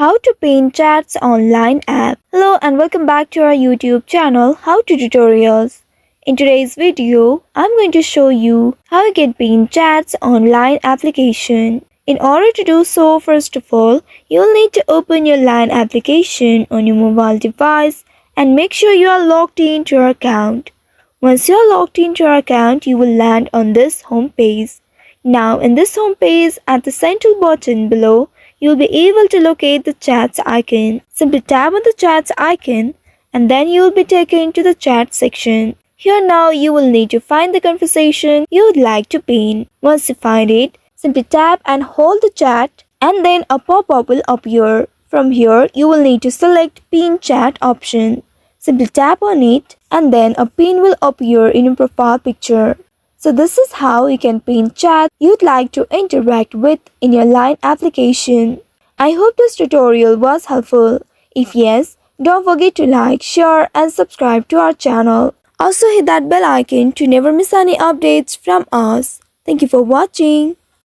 How to pin chats online app. Hello and welcome back to our YouTube channel How to Tutorials. In today's video, I'm going to show you how you can pin chats online application. In order to do so, first of all, you'll need to open your Line application on your mobile device and make sure you are logged into your account. Once you are logged into your account, you will land on this home page. Now in this home page, at the central button below, you'll be able to locate the chats icon. Simply tap on the chats icon and then you'll be taken to the chat section. Here now you will need to find the conversation you would like to pin. Once you find it, simply tap and hold the chat and then a pop-up will appear. From here, you will need to select Pin Chat option. Simply tap on it and then a pin will appear in your profile picture. So this is how you can pin chat you'd like to interact with in your Line application. I hope this tutorial was helpful. If yes, don't forget to like, share and subscribe to our channel. Also hit that bell icon to never miss any updates from us. Thank you for watching.